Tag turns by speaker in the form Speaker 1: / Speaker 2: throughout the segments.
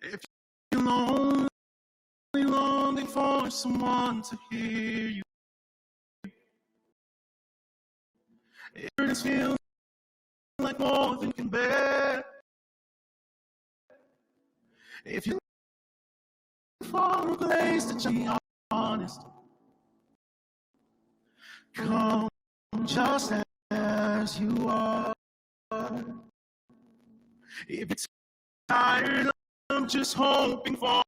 Speaker 1: If you're lonely, longing for someone to hear you, if it's feeling like more than you can bear, if you're for a place to be honest, come just as you are. If you're tired of just hoping for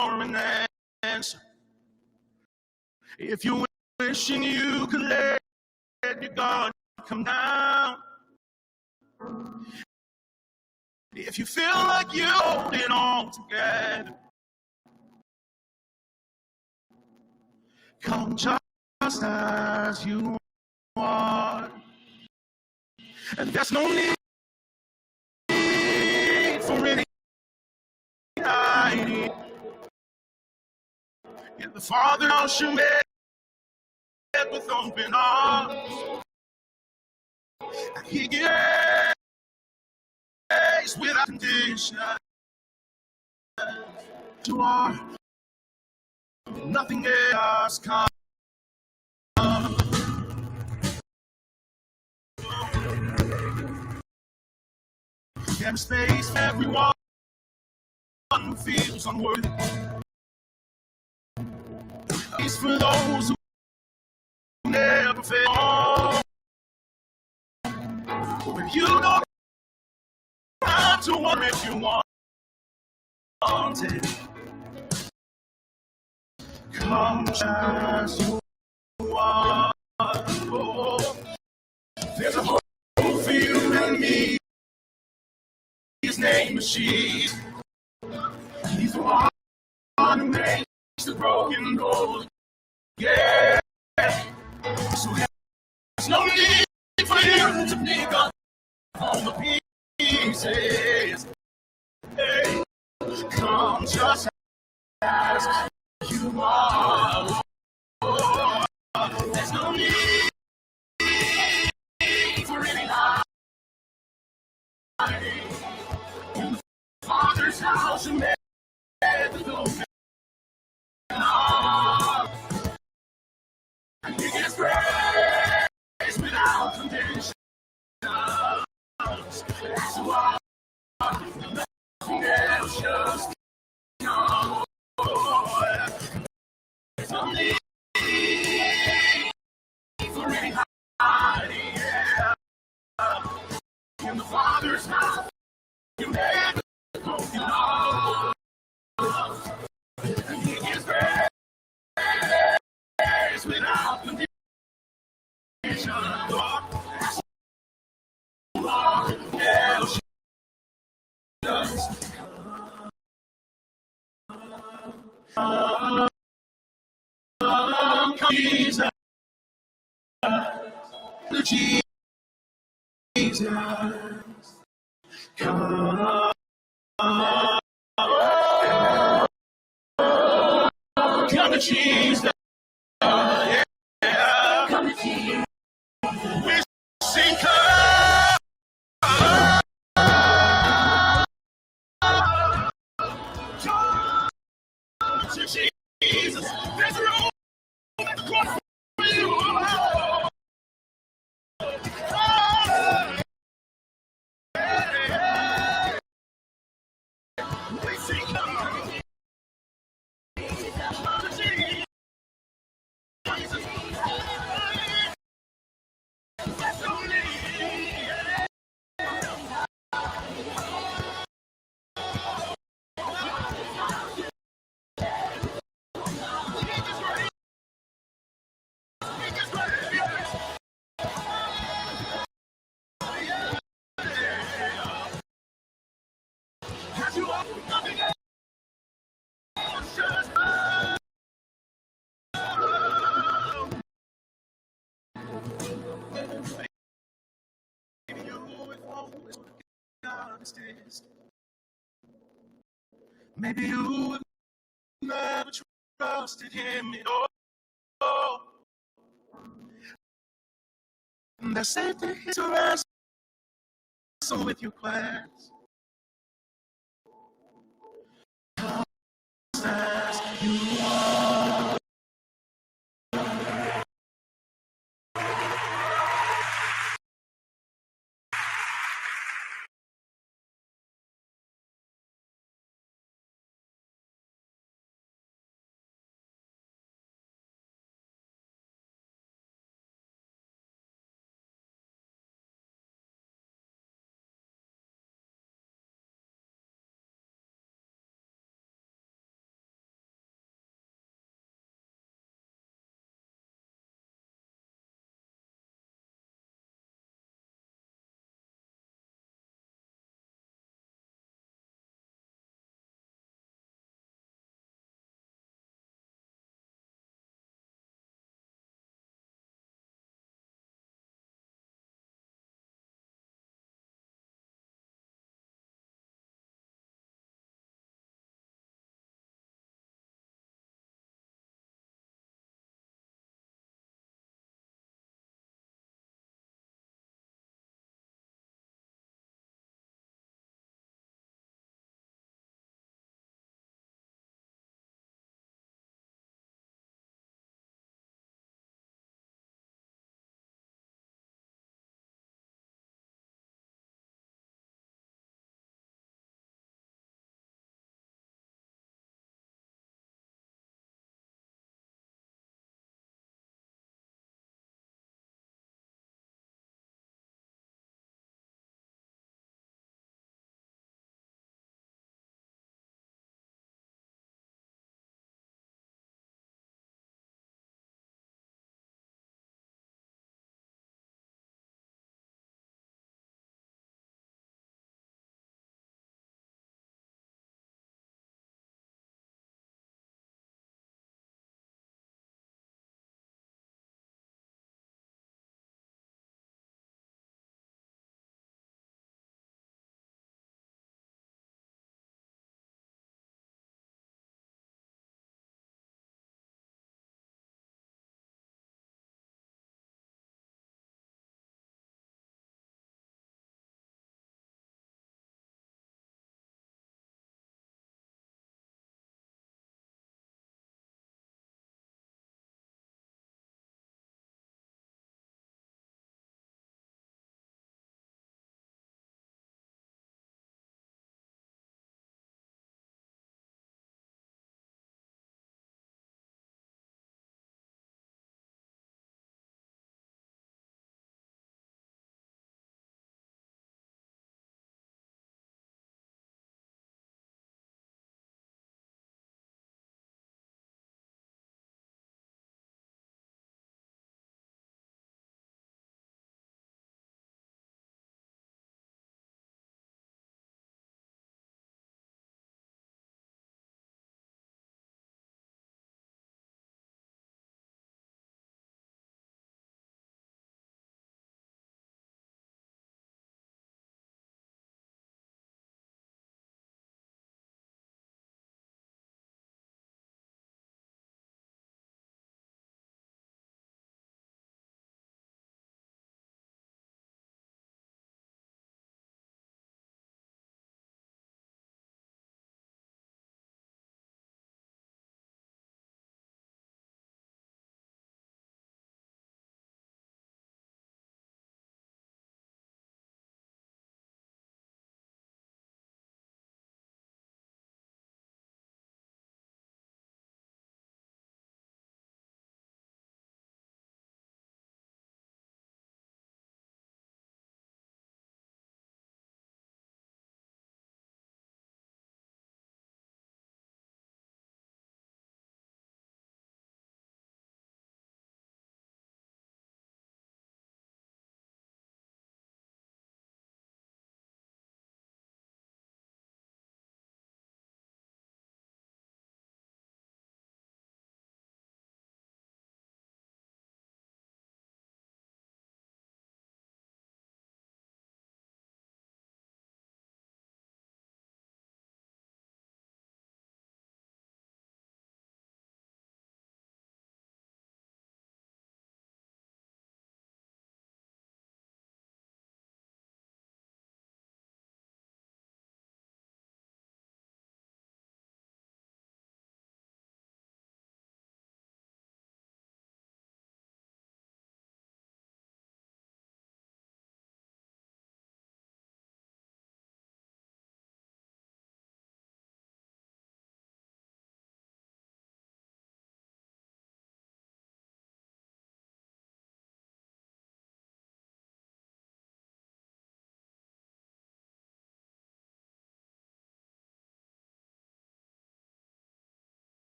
Speaker 1: an answer, if you're wishing you could let your God come down, if you feel like you hold it all together, come just as you are. And there's no need for any hiding. And the Father knows you met with open arms. And He gives without condition. You are nothing else can. There's space for everyone who feels unworthy. It's for those who never fail. When you don't have to worry if you want it. Come as you are. Oh, there's a hope for you and me. His name is Jesus. He's the one who makes the broken whole. Yeah. So there's no need for you to pick up all the pieces. Hey, come just as you are. Oh, there's no need for any hiding. In the Father's house, you made the door. And He gives grace without condition. That's why nothing else just no. There's no need for any hiding. Yeah. In the Father's house, you made the broken heart. And He gives grace without condition. Jesus, Jesus, come to Jesus, yeah, come to Jesus. We sing, come to Jesus. There's a room at the cross for you. We sing, come to Jesus. That's only. Maybe you have never trusted Him at all. And there's safety to wrestle with your plans. as you are.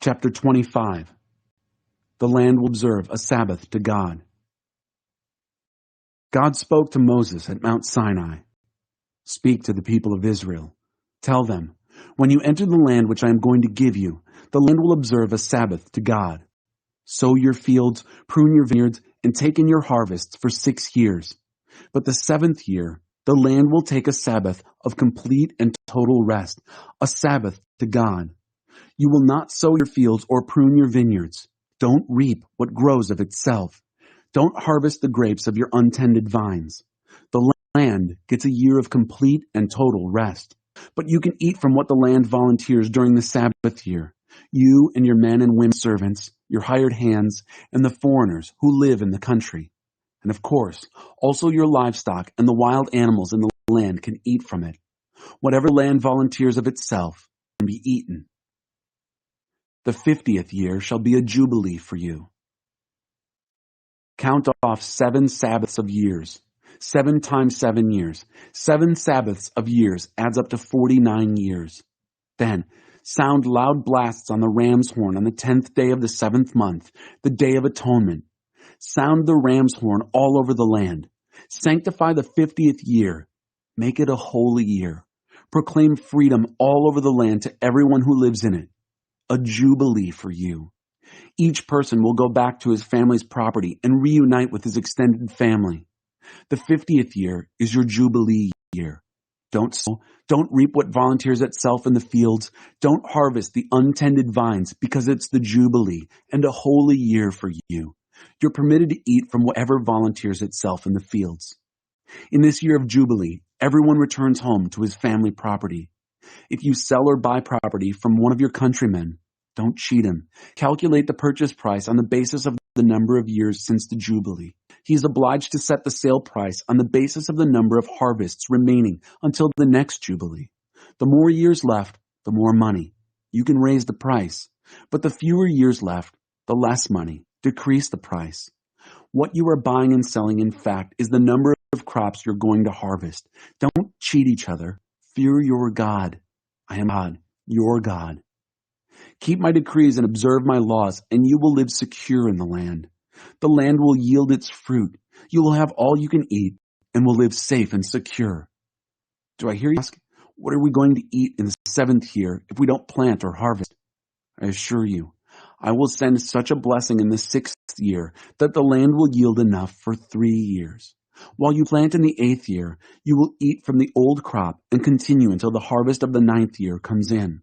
Speaker 2: Chapter 25. The land will observe a Sabbath to God. God spoke to Moses at Mount Sinai. Speak to the people of Israel. Tell them, when you enter the land which I am going to give you, the land will observe a Sabbath to God. Sow your fields, prune your vineyards, and take in your harvests for 6 years. But the 7th year, the land will take a Sabbath of complete and total rest, a Sabbath to God. You will not sow your fields or prune your vineyards. Don't reap what grows of itself. Don't harvest the grapes of your untended vines. The land gets a year of complete and total rest. But you can eat from what the land volunteers during the Sabbath year. You and your men and women servants, your hired hands, and the foreigners who live in the country. And of course, also your livestock and the wild animals in the land can eat from it. Whatever land volunteers of itself can be eaten. The 50th year shall be a jubilee for you. Count off 7 Sabbaths of years. 7 times 7 years. 7 Sabbaths of years adds up to 49 years. Then sound loud blasts on the ram's horn on the 10th day of the 7th month, the Day of Atonement. Sound the ram's horn all over the land. Sanctify the 50th year. Make it a holy year. Proclaim freedom all over the land to everyone who lives in it. A jubilee for you. Each person will go back to his family's property and reunite with his extended family. The 50th year is your jubilee year. Don't sow, don't reap what volunteers itself in the fields. Don't harvest the untended vines because it's the jubilee and a holy year for you. You're permitted to eat from whatever volunteers itself in the fields. In this year of jubilee, everyone returns home to his family property. If you sell or buy property from one of your countrymen, don't cheat him. Calculate the purchase price on the basis of the number of years since the Jubilee. He is obliged to set the sale price on the basis of the number of harvests remaining until the next Jubilee. The more years left, the more money. You can raise the price. But the fewer years left, the less money. Decrease the price. What you are buying and selling, in fact, is the number of crops you're going to harvest. Don't cheat each other. Fear your God. I am God, your God. Keep my decrees and observe my laws, and you will live secure in the land. The land will yield its fruit. You will have all you can eat, and will live safe and secure. Do I hear you ask, what are we going to eat in the 7th year if we don't plant or harvest? I assure you, I will send such a blessing in the 6th year that the land will yield enough for 3 years. While you plant in the 8th year, you will eat from the old crop and continue until the harvest of the 9th year comes in.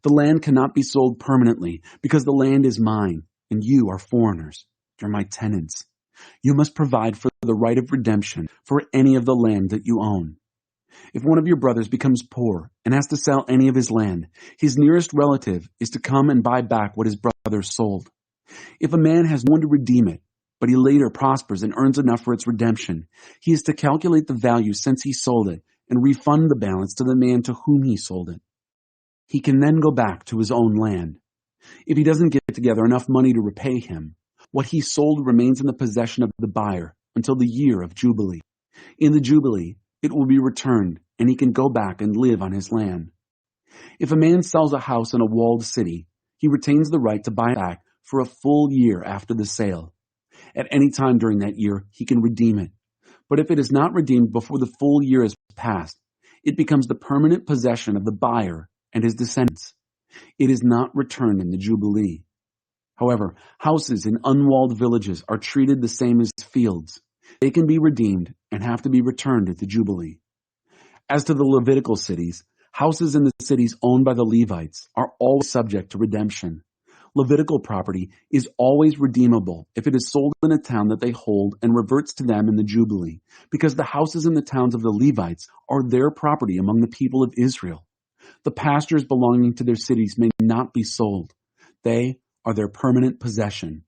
Speaker 2: The land cannot be sold permanently because the land is mine and you are foreigners. You're my tenants. You must provide for the right of redemption for any of the land that you own. If one of your brothers becomes poor and has to sell any of his land, his nearest relative is to come and buy back what his brother sold. If a man has one to redeem it, but he later prospers and earns enough for its redemption, he is to calculate the value since he sold it and refund the balance to the man to whom he sold it. He can then go back to his own land. If he doesn't get together enough money to repay him, what he sold remains in the possession of the buyer until the year of Jubilee. In the Jubilee, it will be returned, and he can go back and live on his land. If a man sells a house in a walled city, he retains the right to buy it back for a full year after the sale. At any time during that year, he can redeem it. But if it is not redeemed before the full year has passed, it becomes the permanent possession of the buyer and his descendants. It is not returned in the Jubilee. However, houses in unwalled villages are treated the same as fields. They can be redeemed and have to be returned at the Jubilee. As to the Levitical cities, houses in the cities owned by the Levites are always subject to redemption. Levitical property is always redeemable if it is sold in a town that they hold and reverts to them in the Jubilee, because the houses in the towns of the Levites are their property among the people of Israel. The pastures belonging to their cities may not be sold. They are their permanent possession.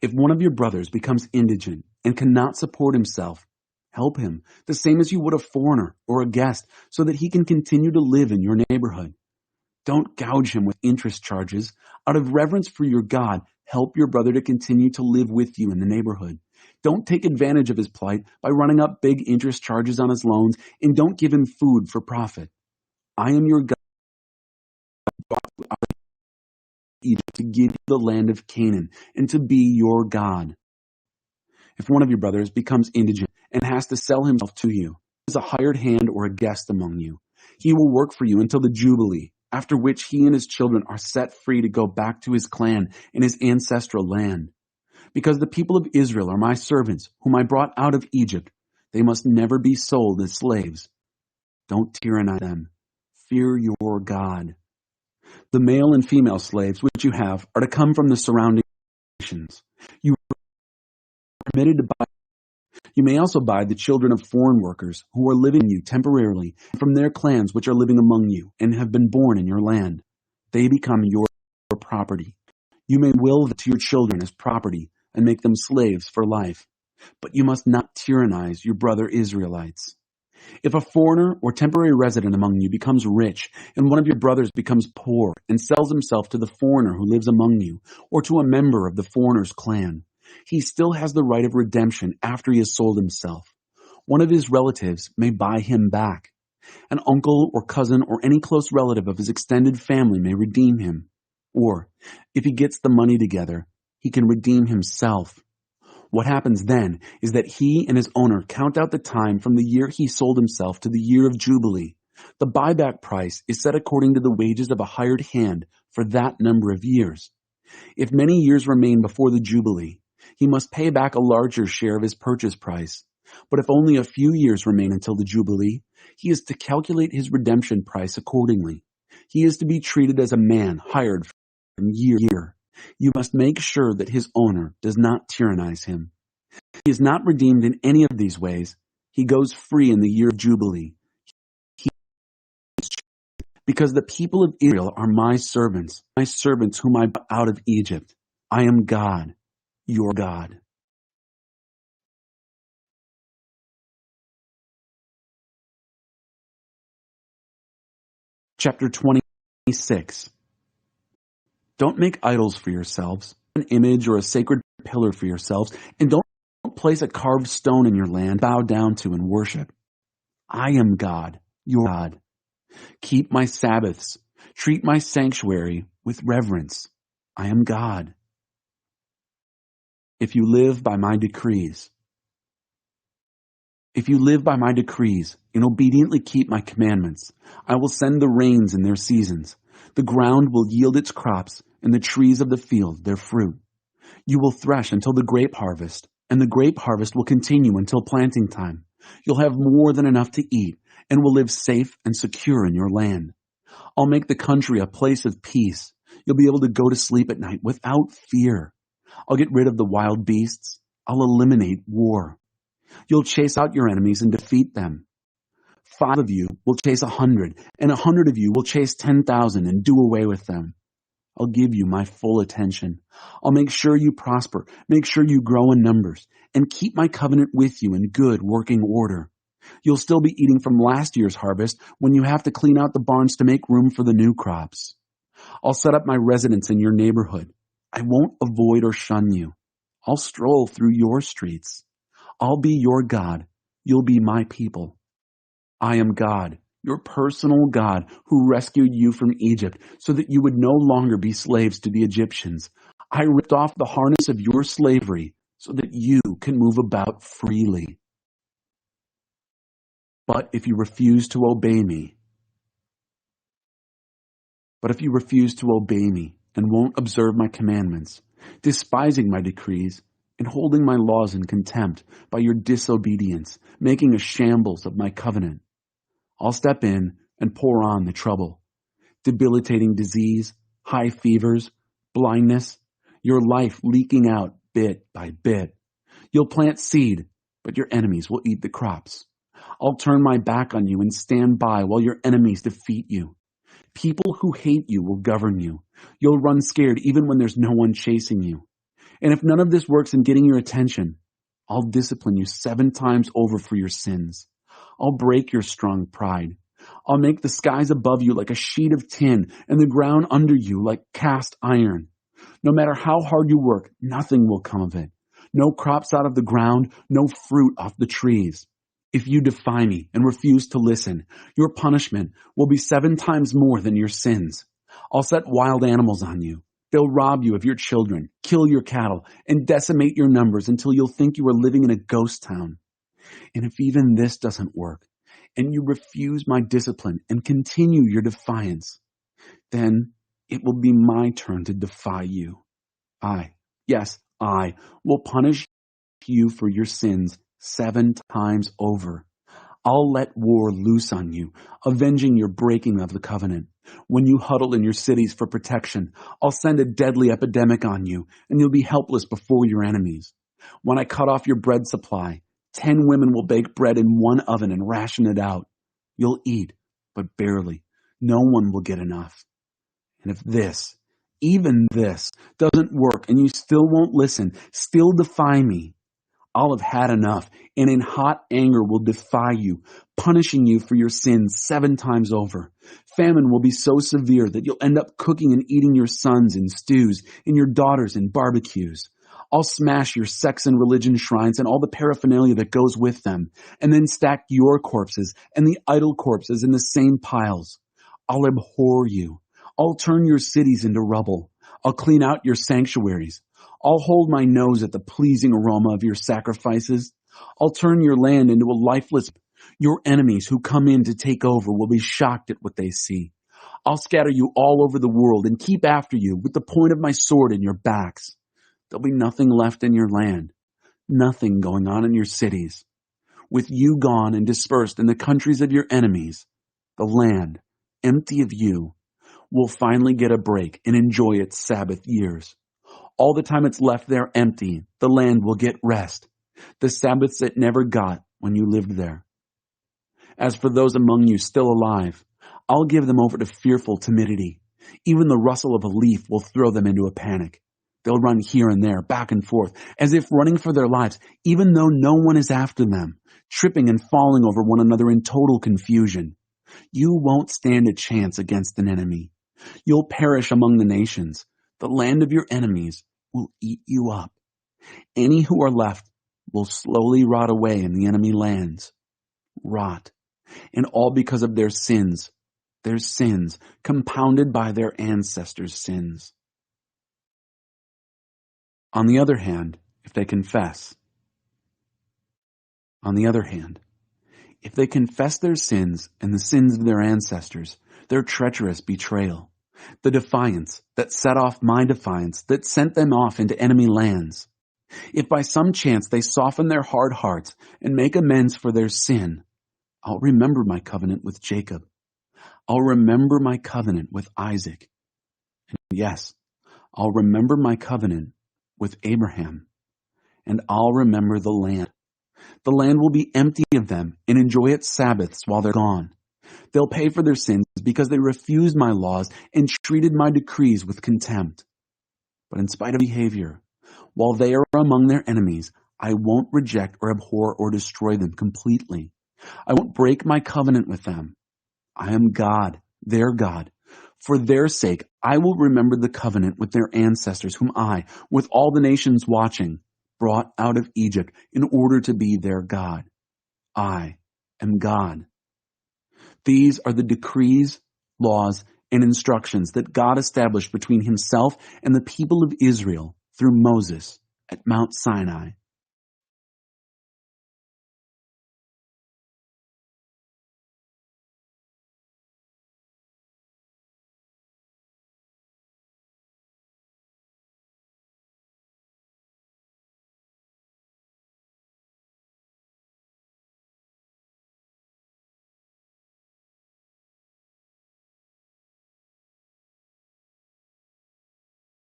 Speaker 2: If one of your brothers becomes indigent and cannot support himself, help him, the same as you would a foreigner or a guest, so that he can continue to live in your neighborhood. Don't gouge him with interest charges. Out of reverence for your God, help your brother to continue to live with you in the neighborhood. Don't take advantage of his plight by running up big interest charges on his loans, and don't give him food for profit. I am your God. Egypt to give you the land of Canaan and to be your God. If one of your brothers becomes indigent and has to sell himself to you as a hired hand or a guest among you, he will work for you until the Jubilee, after which he and his children are set free to go back to his clan and his ancestral land. Because the people of Israel are my servants, whom I brought out of Egypt, they must never be sold as slaves. Don't tyrannize them. Fear your God. The male and female slaves which you have are to come from the surrounding nations. You are permitted to buy. You may also buy the children of foreign workers who are living with you temporarily from their clans which are living among you and have been born in your land. They become your property. You may will them to your children as property and make them slaves for life. But you must not tyrannize your brother Israelites. If a foreigner or temporary resident among you becomes rich, and one of your brothers becomes poor and sells himself to the foreigner who lives among you, or to a member of the foreigner's clan, he still has the right of redemption after he has sold himself. One of his relatives may buy him back. An uncle or cousin or any close relative of his extended family may redeem him. Or, if he gets the money together, he can redeem himself. What happens then is that he and his owner count out the time from the year he sold himself to the year of Jubilee. The buyback price is set according to the wages of a hired hand for that number of years. If many years remain before the Jubilee, he must pay back a larger share of his purchase price. But if only a few years remain until the Jubilee, he is to calculate his redemption price accordingly. He is to be treated as a man hired from year to year. You must make sure that his owner does not tyrannize him. If he is not redeemed in any of these ways, he goes free in the year of Jubilee. Because the people of Israel are my servants whom I brought out of Egypt. I am God, your God. Chapter 26. Don't make idols for yourselves, an image or a sacred pillar for yourselves, and don't place a carved stone in your land, bow down to and worship. I am God, your God. Keep my Sabbaths. Treat my sanctuary with reverence. I am God. If you live by my decrees, and obediently keep my commandments, I will send the rains in their seasons. The ground will yield its crops, and the trees of the field their fruit. You will thresh until the grape harvest, and the grape harvest will continue until planting time. You'll have more than enough to eat, and will live safe and secure in your land. I'll make the country a place of peace. You'll be able to go to sleep at night without fear. I'll get rid of the wild beasts. I'll eliminate war. You'll chase out your enemies and defeat them. 5 of you will chase 100, and 100 of you will chase 10,000 and do away with them. I'll give you my full attention. I'll make sure you prosper, make sure you grow in numbers, and keep my covenant with you in good working order. You'll still be eating from last year's harvest when you have to clean out the barns to make room for the new crops. I'll set up my residence in your neighborhood. I won't avoid or shun you. I'll stroll through your streets. I'll be your God. You'll be my people. I am God, your personal God, who rescued you from Egypt so that you would no longer be slaves to the Egyptians. I ripped off the harness of your slavery so that you can move about freely. But if you refuse to obey me, and won't observe my commandments, despising my decrees, and holding my laws in contempt by your disobedience, making a shambles of my covenant, I'll step in and pour on the trouble. Debilitating disease, high fevers, blindness, your life leaking out bit by bit. You'll plant seed, but your enemies will eat the crops. I'll turn my back on you and stand by while your enemies defeat you. People who hate you will govern you. You'll run scared even when there's no one chasing you. And if none of this works in getting your attention, I'll discipline you 7 times over for your sins. I'll break your strong pride. I'll make the skies above you like a sheet of tin and the ground under you like cast iron. No matter how hard you work, nothing will come of it. No crops out of the ground, no fruit off the trees. If you defy me and refuse to listen, your punishment will be 7 times more than your sins. I'll set wild animals on you. They'll rob you of your children, kill your cattle, and decimate your numbers until you'll think you are living in a ghost town. And if even this doesn't work, and you refuse my discipline and continue your defiance, then it will be my turn to defy you. Yes, I will punish you for your sins 7 times over. I'll let war loose on you, avenging your breaking of the covenant. When you huddle in your cities for protection, I'll send a deadly epidemic on you, and you'll be helpless before your enemies. When I cut off your bread supply, 10 women will bake bread in one oven and ration it out. You'll eat, but barely. No one will get enough. And if this, even this, doesn't work and you still won't listen, still defy me, I'll have had enough, and in hot anger will defy you, punishing you for your sins 7 times over. Famine will be so severe that you'll end up cooking and eating your sons in stews and your daughters in barbecues. I'll smash your sex and religion shrines and all the paraphernalia that goes with them, and then stack your corpses and the idol corpses in the same piles. I'll abhor you. I'll turn your cities into rubble. I'll clean out your sanctuaries. I'll hold my nose at the pleasing aroma of your sacrifices. I'll turn your land into a lifeless. Your enemies who come in to take over will be shocked at what they see. I'll scatter you all over the world and keep after you with the point of my sword in your backs. There'll be nothing left in your land, nothing going on in your cities. With you gone and dispersed in the countries of your enemies, the land, empty of you, will finally get a break and enjoy its Sabbath years. All the time it's left there empty, the land will get rest, the Sabbaths it never got when you lived there. As for those among you still alive, I'll give them over to fearful timidity. Even the rustle of a leaf will throw them into a panic. They'll run here and there, back and forth, as if running for their lives, even though no one is after them, tripping and falling over one another in total confusion. You won't stand a chance against an enemy. You'll perish among the nations. The land of your enemies will eat you up. Any who are left will slowly rot away in the enemy lands. Rot. And all because of their sins compounded by their ancestors' sins. On the other hand, if they confess their sins and the sins of their ancestors, their treacherous betrayal, the defiance that set off my defiance that sent them off into enemy lands, if by some chance they soften their hard hearts and make amends for their sin, I'll remember my covenant with Jacob. I'll remember my covenant with Isaac. And yes, I'll remember my covenant with Abraham. And I'll remember the land. The land will be empty of them and enjoy its Sabbaths while they're gone. They'll pay for their sins because they refused my laws and treated my decrees with contempt. But in spite of behavior, while they are among their enemies, I won't reject or abhor or destroy them completely. I won't break my covenant with them. I am God, their God. For their sake, I will remember the covenant with their ancestors, whom I, with all the nations watching, brought out of Egypt in order to be their God. I am God. These are the decrees, laws, and instructions that God established between himself and the people of Israel through Moses at Mount Sinai.